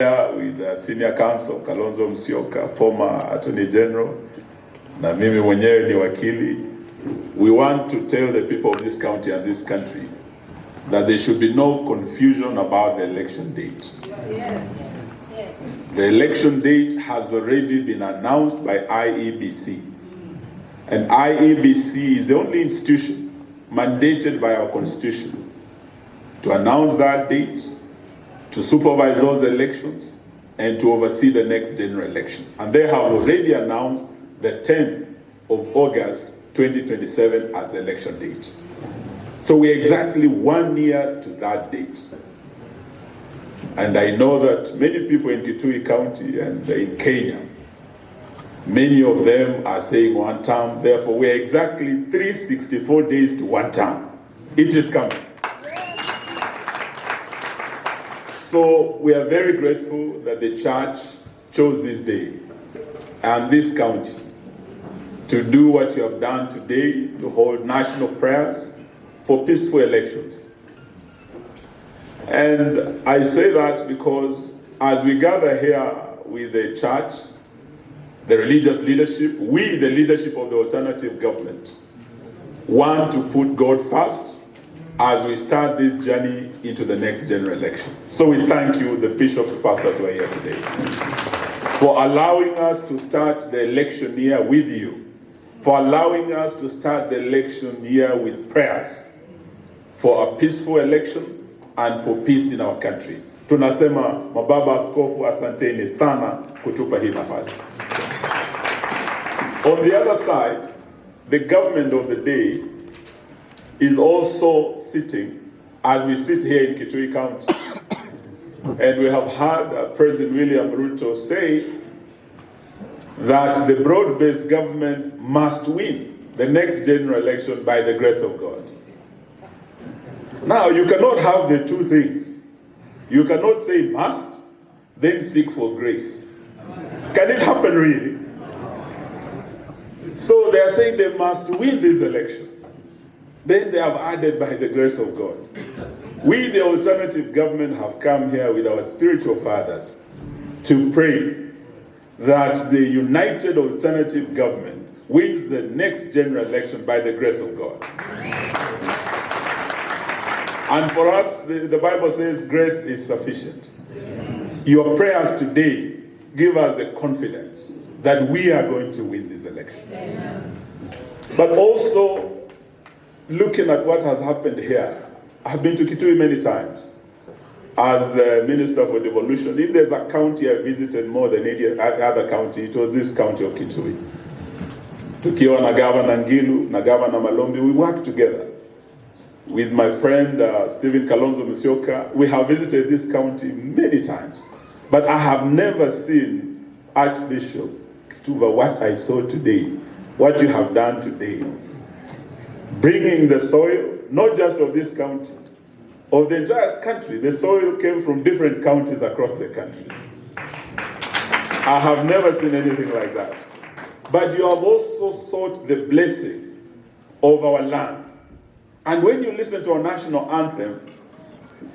With Senior Counsel Kalonzo Musyoka, former Attorney General, na mimi mwenyewe ni wakili, we want to tell the people of this county and this country that there should be no confusion about the election date. Yes. Yes. The election date has already been announced by IEBC. And IEBC is the only institution mandated by our constitution to announce that date, to supervise those elections, and to oversee the next general election. And they have already announced the 10th of August 2027 as the election date. So we're exactly 1 year to that date. And I know that many people in Kitui County and in Kenya, many of them are saying one term, therefore we're exactly 364 days to one term. It is coming. So we are very grateful that the church chose this day and this county to do what you have done today, to hold national prayers for peaceful elections. And I say that because as we gather here with the church, the religious leadership, we, the leadership of the alternative government, want to put God first as we start this journey into the next general election. So we thank you, the bishops, pastors who are here today, for allowing us to start the election year with you, for allowing us to start the election year with prayers for a peaceful election and for peace in our country. Tunasema mababa askofu, asanteni sana kutupa hii nafasi. On the other side, the government of the day is also sitting, as we sit here in Kitui County, and we have heard President William Ruto say that the broad-based government must win the next general election by the grace of God. Now, you cannot have the two things. You cannot say must, then seek for grace. Can it happen really? So they are saying they must win this election. Then they have added by the grace of God. We, the alternative government, have come here with our spiritual fathers to pray that the united alternative government wins the next general election by the grace of God. And for us, the Bible says grace is sufficient. Your prayers today give us the confidence that we are going to win this election. But also, looking at what has happened here, I've been to Kitui many times as the Minister for Devolution. If there's a county I visited more than any other county, it was this county of Kitui. Tukiwa na Governor Ngilu, na Governor Malombi, we worked together. With my friend Stephen Kalonzo Musyoka, we have visited this county many times. But I have never seen Archbishop Kituva what I saw today, what you have done today. Bringing the soil, not just of this county, of the entire country. The soil came from different counties across the country. I have never seen anything like that. But you have also sought the blessing of our land. And when you listen to our national anthem,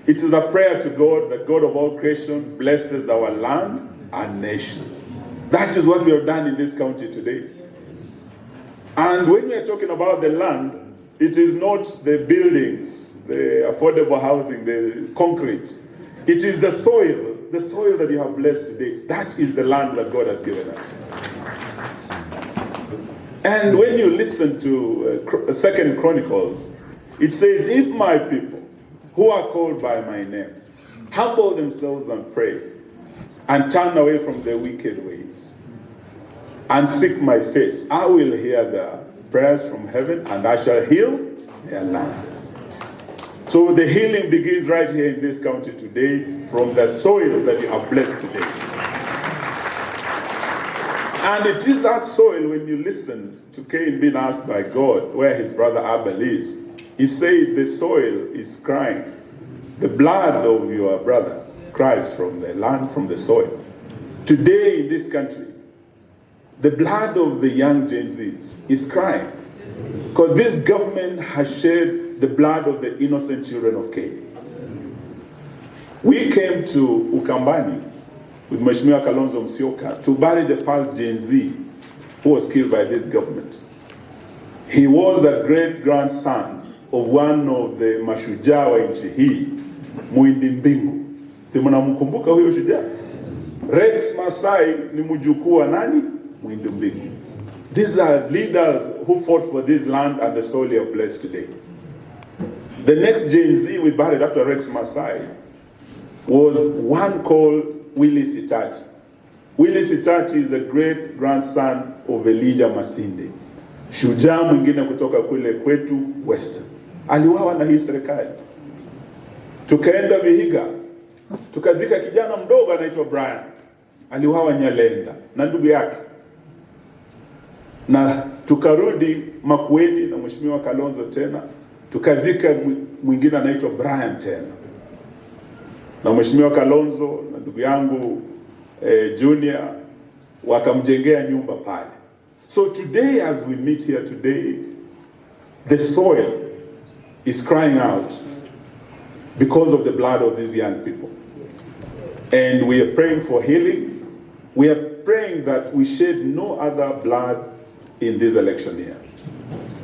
it is a prayer to God, the God of all creation blesses our land and nation. That is what we have done in this county today. And when we are talking about the land, it is not the buildings, the affordable housing, the concrete. It is the soil that you have blessed today. That is the land that God has given us. And when you listen to 2 Chronicles, it says, if my people who are called by my name humble themselves and pray and turn away from their wicked ways and seek my face, I will hear their prayers from heaven and I shall heal their land. So the healing begins right here in this county today from the soil that you have blessed today. And it is that soil, when you listen to Cain being asked by God where his brother Abel is, he said the soil is crying. The blood of your brother cries from the land, from the soil. Today in this country, the blood of the young Gen Zs is crying. Because this government has shed the blood of the innocent children of Cain. We came to Ukambani with Mheshimiwa Kalonzo Musyoka to bury the first Gen Z who was killed by this government. He was a great-grandson of one of the mashujaa wa nchi hii, Muindi Mbingu. Si mnamkumbuka huyo shujaa? Rex Masai ni mjukuu wa nani? Muindi Mbingu. These are leaders who fought for this land and the soil you are blessed today. The next Gen Z we buried after Rex Masai was one called Willie Sitati. Willie Sitati is a great-grandson of Elijah Masinde, shujaa mwingine kutoka kule kwetu Western. Aliuawa na hii serikali. Tukaenda Vihiga, tukazika kijana mdogo anaitwa Brian. Aliuawa Nyalenda na ndugu yake. Na tukarudi Makueni na Mheshimiwa Kalonzo tena, tukazika mwingine anaitwa Brian tena. Na Mheshimiwa Kalonzo na ndugu yangu Junior wakamjengea nyumba pale. So today, as we meet here today, the soil is crying out because of the blood of these young people. And we are praying for healing. We are praying that we shed no other blood in this election year.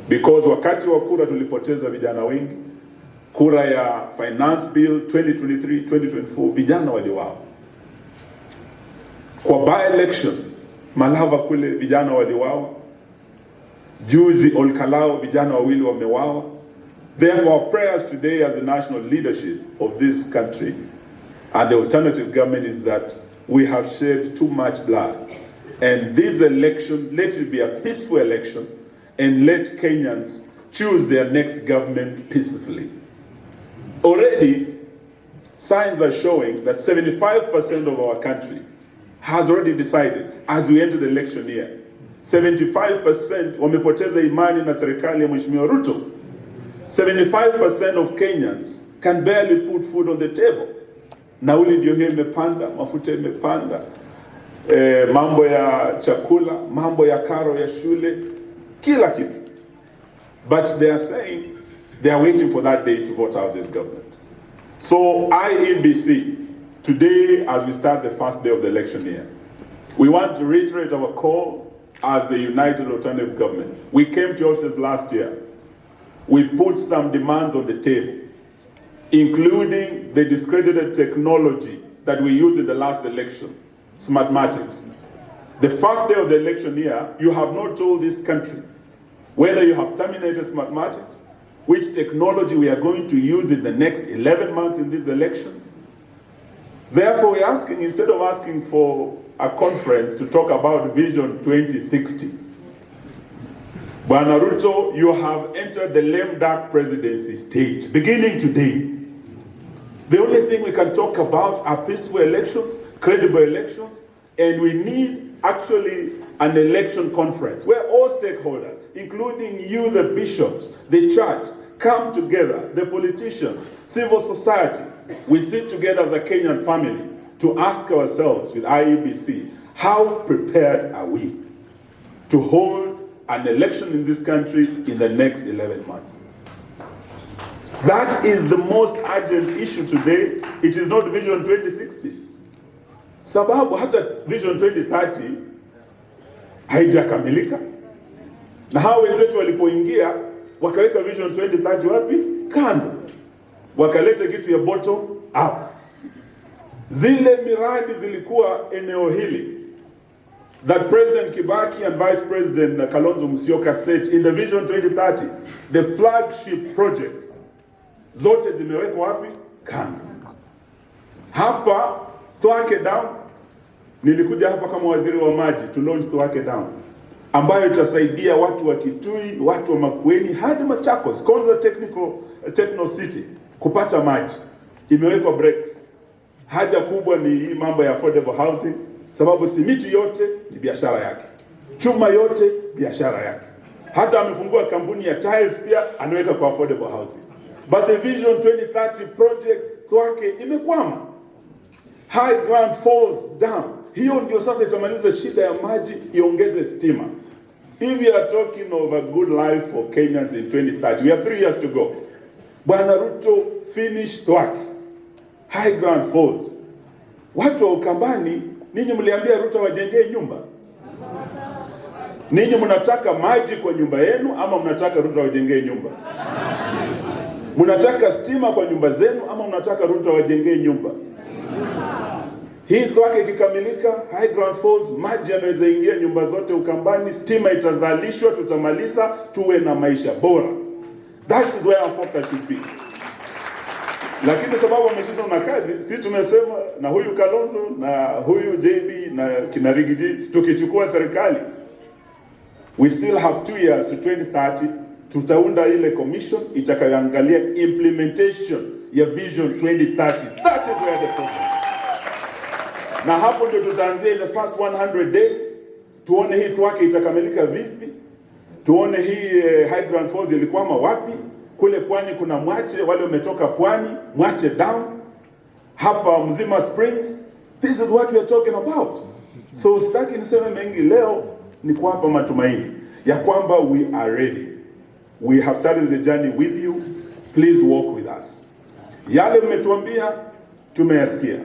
Because wakati wa kura tulipoteza vijana wengi. Kura ya finance bill 2023, 2024, vijana waliuawa. Kwa by-election, Malava kule vijana waliuawa. Juzi Olkalao vijana wawili wameuawa. Therefore, our prayers today as the national leadership of this country and the alternative government is that we have shed too much blood. And this election, let it be a peaceful election, and let Kenyans choose their next government peacefully. Already, signs are showing that 75% of our country has already decided as we enter the election year. 75% wamepoteza imani na serikali ya Mheshimiwa Ruto. 75% of Kenyans can barely put food on the table. Nauli ndio hiyo imepanda, mafuta imepanda, mambo ya chakula, mambo ya karo ya shule, kila kitu. But they are saying they are waiting for that day to vote out this government. So IEBC, today as we start the first day of the election year, we want to reiterate our call as the United Alternative Government. We came to offices last year. We put some demands on the table, including the discredited technology that we used in the last election, Smartmatics. The first day of the election year, you have not told this country whether you have terminated Smartmatics, which technology we are going to use in the next 11 months in this election. Therefore, we're asking, instead of asking for a conference to talk about Vision 2060, Bwana Ruto, you have entered the lame duck presidency stage, beginning today. The only thing we can talk about are peaceful elections, credible elections, and we need actually an election conference where all stakeholders, including you, the bishops, the church, come together, the politicians, civil society. We sit together as a Kenyan family to ask ourselves with IEBC, how prepared are we to hold an election in this country in the next 11 months? That is the most urgent issue today. It is not Vision 2060. Sababu hata Vision 2030 haijakamilika. Na hao wenzetu walipoingia wakaweka Vision 2030 wapi? Kando. Wakaleta kitu ya bottom up. Zile miradi zilikuwa eneo hili that President Kibaki and Vice President Kalonzo Musyoka set in the Vision 2030, the flagship projects, zote zimewekwa wapi? Kando. Hapa Tuwake Dam, nilikuja hapa kama waziri wa maji to launch Tuwake Dam, ambayo itasaidia watu wa Kitui, watu wa Makueni hadi Machakos, Konza Techno City kupata maji. Imewekwa breaks. Haja kubwa ni hii mambo ya affordable housing, sababu simiti yote ni biashara yake, chuma yote biashara yake. Hata amefungua kampuni ya tiles pia anaweka kwa affordable housing. But the Vision 2030 project kwake imekwama. High ground falls down. Hiyo ndio sasa itamaliza shida ya maji, iongeze stima. If you are talking of a good life for Kenyans in 2030, we have 3 years to go. Bwana Ruto, finish Tuwake. High ground falls. Watu wa Ukambani, ninyi mliambia Ruto wajengee nyumba? Ninyi mnataka maji kwa nyumba yenu ama mnataka Ruto wajengee nyumba? Mnataka stima kwa nyumba zenu ama mnataka Ruto wajengee nyumba? Hii twake ikikamilika, High Ground Falls, maji yanaweza ingia nyumba zote Ukambani, stima itazalishwa, tutamaliza, tuwe na maisha bora. That is where our focus should be. Lakini sababu wameshindwa na kazi, si tumesema na huyu Kalonzo na huyu JB na Kinarigiji, tukichukua serikali, we still have 2 years to 2030, tutaunda ile commission itakayoangalia implementation ya Vision 2030. That is where the problem. Na hapo ndio tutaanzia the first 100 days, tuone hii twake itakamilika vipi, tuone hii High Ground Falls ilikwama wapi. Kule pwani kuna Mwache, wale wametoka pwani, Mwache down. Hapa Mzima Springs, this is what we are talking about. So sitaki niseme mengi leo, ni kuwapa matumaini ya kwamba we are ready. We have started the journey with you. Please walk with us. Yale mmetuambia tumeyasikia.